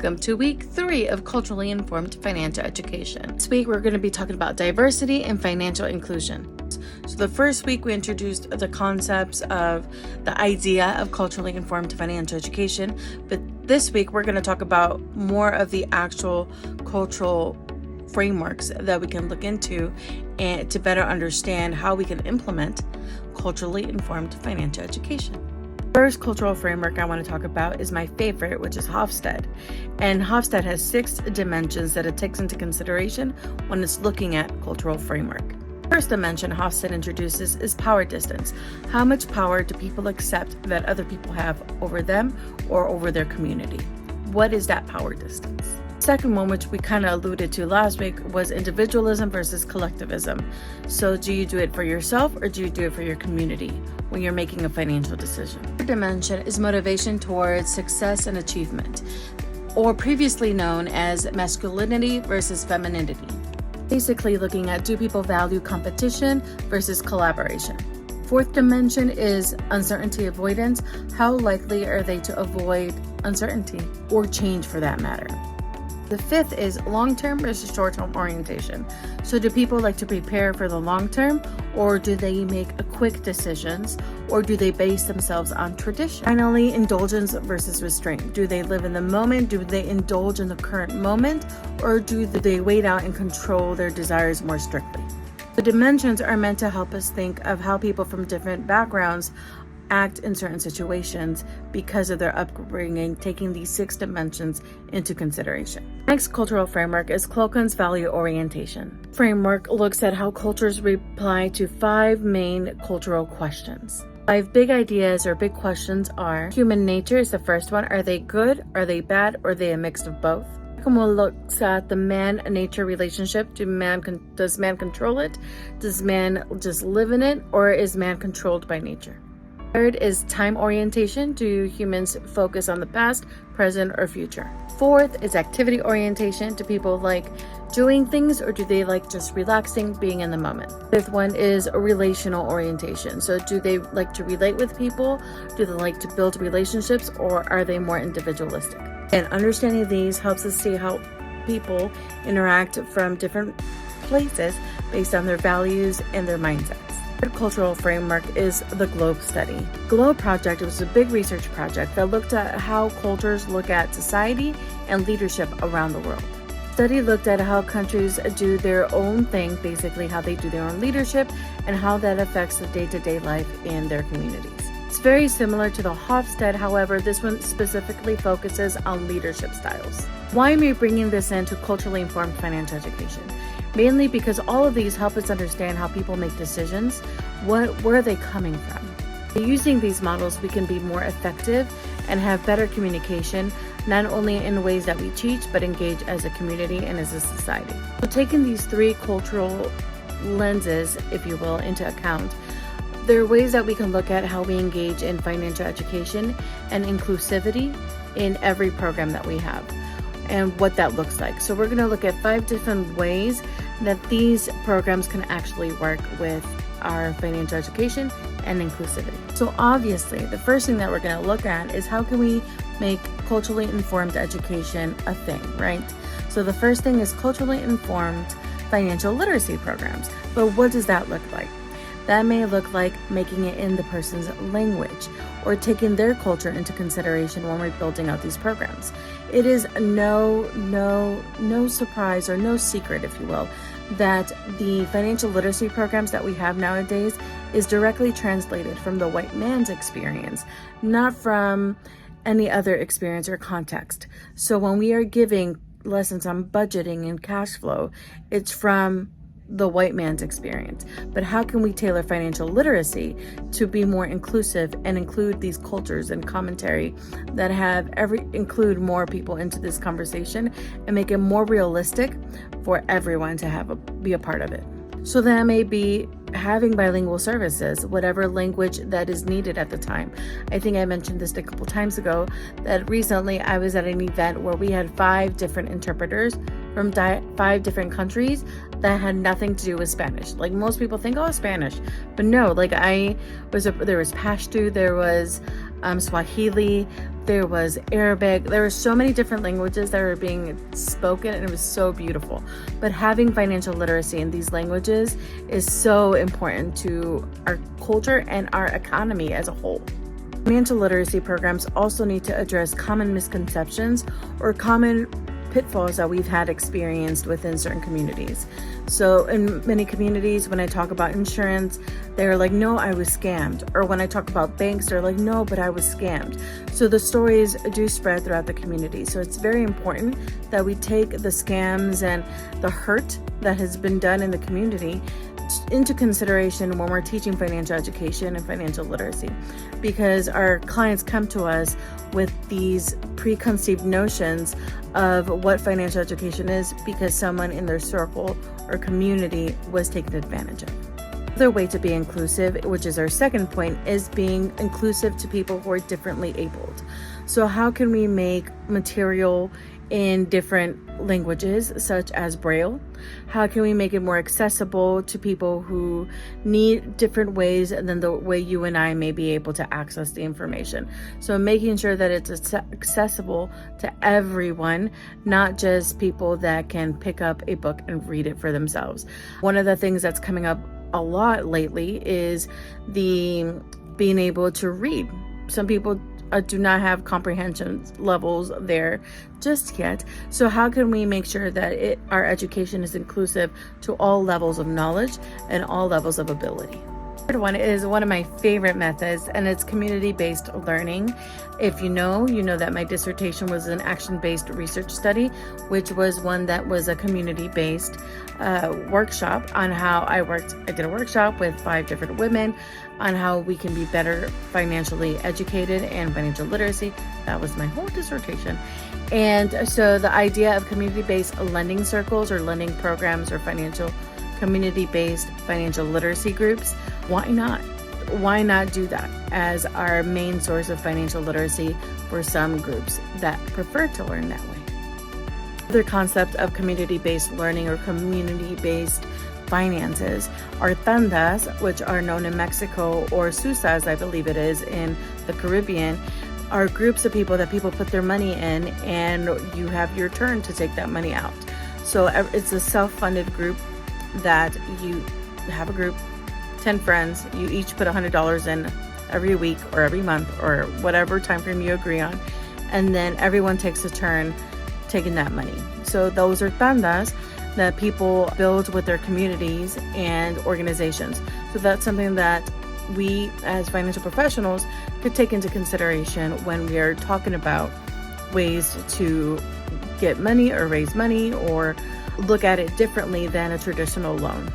Welcome to week 3 of Culturally Informed Financial Education. This week we're going to be talking about diversity and financial inclusion. So the first week we introduced the concepts of the idea of culturally informed financial education, but this week we're going to talk about more of the actual cultural frameworks that we can look into and to better understand how we can implement culturally informed financial education. First cultural framework I want to talk about is my favorite, which is Hofstede. And Hofstede has 6 dimensions that it takes into consideration when it's looking at cultural framework. First dimension Hofstede introduces is power distance. How much power do people accept that other people have over them or over their community? What is that power distance? Second one, which we kind of alluded to last week, was individualism versus collectivism. So do you do it for yourself or do you do it for your community when you're making a financial decision? Third dimension is motivation towards success and achievement, or previously known as masculinity versus femininity. Basically looking at, do people value competition versus collaboration? Fourth dimension is uncertainty avoidance. How likely are they to avoid uncertainty or change for that matter? The fifth is long-term versus short-term orientation. So do people like to prepare for the long term, or do they make quick decisions, or do they base themselves on tradition? Finally, indulgence versus restraint. Do they live in the moment? Do they indulge in the current moment, or do they wait out and control their desires more strictly? The dimensions are meant to help us think of how people from different backgrounds act in certain situations because of their upbringing, taking these 6 dimensions into consideration. Next cultural framework is Clocon's value orientation. Framework looks at how cultures reply to 5 main cultural questions. 5 big ideas or big questions are: human nature is the first one. Are they good? Are they bad? Or are they a mix of both? Second one looks at the man-nature relationship. Does man control it? Does man just live in it? Or is man controlled by nature? Third is time orientation. Do humans focus on the past, present, or future? Fourth is activity orientation. Do people like doing things, or do they like just relaxing, being in the moment? Fifth one is a relational orientation. So do they like to relate with people? Do they like to build relationships, or are they more individualistic? And understanding these helps us see how people interact from different places based on their values and their mindsets. Third cultural framework is the GLOBE study. GLOBE project was a big research project that looked at how cultures look at society and leadership around the world. The study looked at how countries do their own thing, basically how they do their own leadership, and how that affects the day-to-day life in their communities. It's very similar to the Hofstede, however, this one specifically focuses on leadership styles. Why am I bringing this into culturally informed financial education? Mainly because all of these help us understand how people make decisions. Where are they coming from? By using these models, we can be more effective and have better communication, not only in ways that we teach, but engage as a community and as a society. So taking these 3 cultural lenses, if you will, into account, there are ways that we can look at how we engage in financial education and inclusivity in every program that we have, and what that looks like. So we're going to look at 5 different ways that these programs can actually work with our financial education and inclusivity. So obviously, the first thing that we're going to look at is how can we make culturally informed education a thing, right? So the first thing is culturally informed financial literacy programs. But what does that look like? That may look like making it in the person's language or taking their culture into consideration when we're building out these programs. It is no surprise or no secret, if you will, that the financial literacy programs that we have nowadays is directly translated from the white man's experience, not from any other experience or context. So when we are giving lessons on budgeting and cash flow, it's from the white man's experience. But how can we tailor financial literacy to be more inclusive and include these cultures and commentary that include more people into this conversation and make it more realistic for everyone to be a part of it? So that may be having bilingual services, whatever language that is needed at the time. I think I mentioned this a couple times ago, that recently I was at an event where we had 5 different interpreters from 5 different countries that had nothing to do with Spanish. Like most people think, oh, Spanish. But no, like there was Pashto, there was Swahili, there was Arabic. There were so many different languages that were being spoken, and it was so beautiful. But having financial literacy in these languages is so important to our culture and our economy as a whole. Financial literacy programs also need to address common misconceptions or common pitfalls that we've had experienced within certain communities. So in many communities, when I talk about insurance, they're like, no, I was scammed. Or when I talk about banks, they're like, no, but I was scammed. So the stories do spread throughout the community. So it's very important that we take the scams and the hurt that has been done in the community into consideration when we're teaching financial education and financial literacy, because our clients come to us with these preconceived notions of what financial education is because someone in their circle or community was taken advantage of. Another way to be inclusive, which is our second point, is being inclusive to people who are differently abled. So how can we make material in different languages such as Braille? How can we make it more accessible to people who need different ways than the way you and I may be able to access the information? So making sure that it's accessible to everyone, not just people that can pick up a book and read it for themselves. One of the things that's coming up a lot lately is the being able to read. Some people do not have comprehension levels there just yet. So how can we make sure that our education is inclusive to all levels of knowledge and all levels of ability? The third one is one of my favorite methods, and it's community-based learning. If you know that my dissertation was an action-based research study, which was one that was a community-based workshop on how I did a workshop with 5 different women on how we can be better financially educated and financial literacy. That was my whole dissertation. And so the idea of community-based lending circles or lending programs or community-based financial literacy groups, why not? Why not do that as our main source of financial literacy for some groups that prefer to learn that way? Other concept of community-based learning or community-based finances are tandas, which are known in Mexico, or susas, I believe it is, in the Caribbean, are groups of people that people put their money in, and you have your turn to take that money out. So it's a self-funded group that you have a group, 10 friends, you each put $100 in every week or every month or whatever time frame you agree on, and then everyone takes a turn taking that money. So those are tandas that people build with their communities and organizations. So that's something that we as financial professionals could take into consideration when we are talking about ways to get money or raise money or look at it differently than a traditional loan.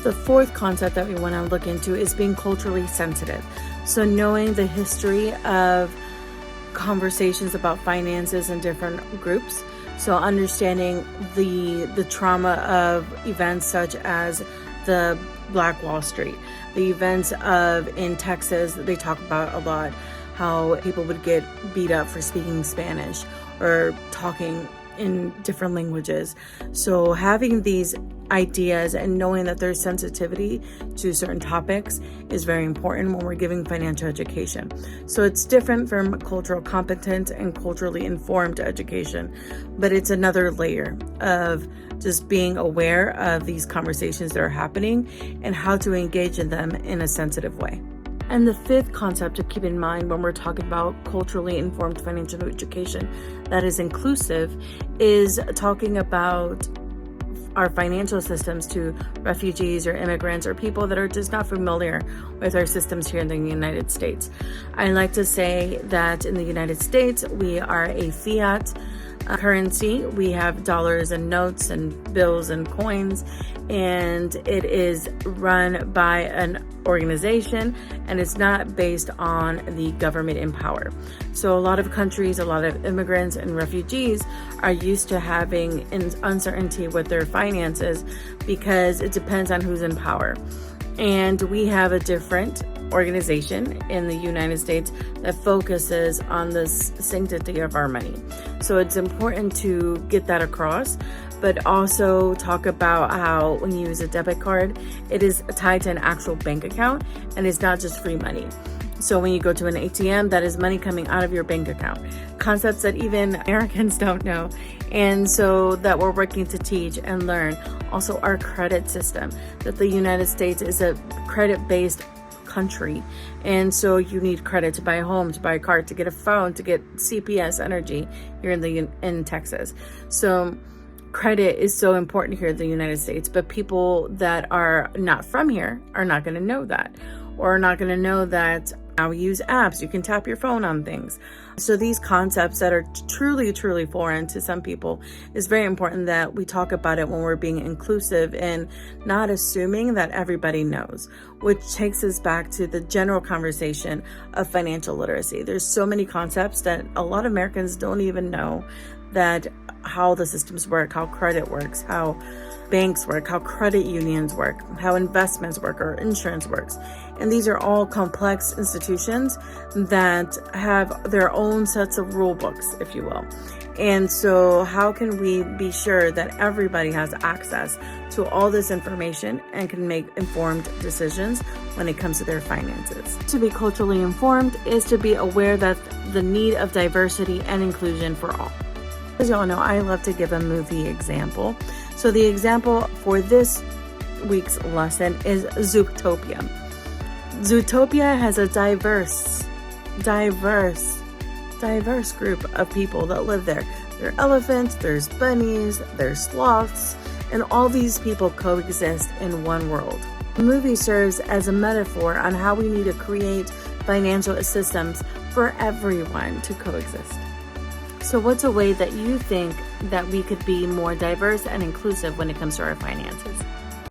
The fourth concept that we want to look into is being culturally sensitive. So knowing the history of conversations about finances in different groups. So understanding the trauma of events such as the Black Wall Street, the events in Texas, they talk about a lot, how people would get beat up for speaking Spanish or talking in different languages. So having these ideas and knowing that there's sensitivity to certain topics is very important when we're giving financial education. So it's different from cultural competent and culturally informed education, but it's another layer of just being aware of these conversations that are happening and how to engage in them in a sensitive way. And the fifth concept to keep in mind when we're talking about culturally informed financial education that is inclusive is talking about our financial systems to refugees or immigrants or people that are just not familiar with our systems here in the United States. I like to say that in the United States, we are a fiat currency. We have dollars and notes and bills and coins, and it is run by an organization, and it's not based on the government in power. So a lot of countries, a lot of immigrants and refugees are used to having uncertainty with their finances because it depends on who's in power. And we have a different organization in the United States that focuses on the sanctity of our money. So it's important to get that across, but also talk about how when you use a debit card, it is tied to an actual bank account and it's not just free money. So when you go to an ATM, that is money coming out of your bank account. Concepts that even Americans don't know. And so that we're working to teach and learn. Also our credit system, that the United States is a credit-based country. And so you need credit to buy a home, to buy a car, to get a phone, to get CPS Energy here in Texas. So credit is so important here in the United States, but people that are not from here are not going to know that, or are not going to know that now we use apps. You can tap your phone on things. So these concepts that are truly, truly foreign to some people, is very important that we talk about it when we're being inclusive and not assuming that everybody knows, which takes us back to the general conversation of financial literacy. There's so many concepts that a lot of Americans don't even know, that how the systems work, how credit works, how banks work, how credit unions work, how investments work, or insurance works. And these are all complex institutions that have their own sets of rule books, if you will. And so how can we be sure that everybody has access to all this information and can make informed decisions when it comes to their finances? To be culturally informed is to be aware that the need of diversity and inclusion for all. As y'all know, I love to give a movie example. So the example for this week's lesson is Zootopia. Zootopia has a diverse group of people that live there. There are elephants, there's bunnies, there's sloths, and all these people coexist in one world. The movie serves as a metaphor on how we need to create financial systems for everyone to coexist. So what's a way that you think that we could be more diverse and inclusive when it comes to our finances?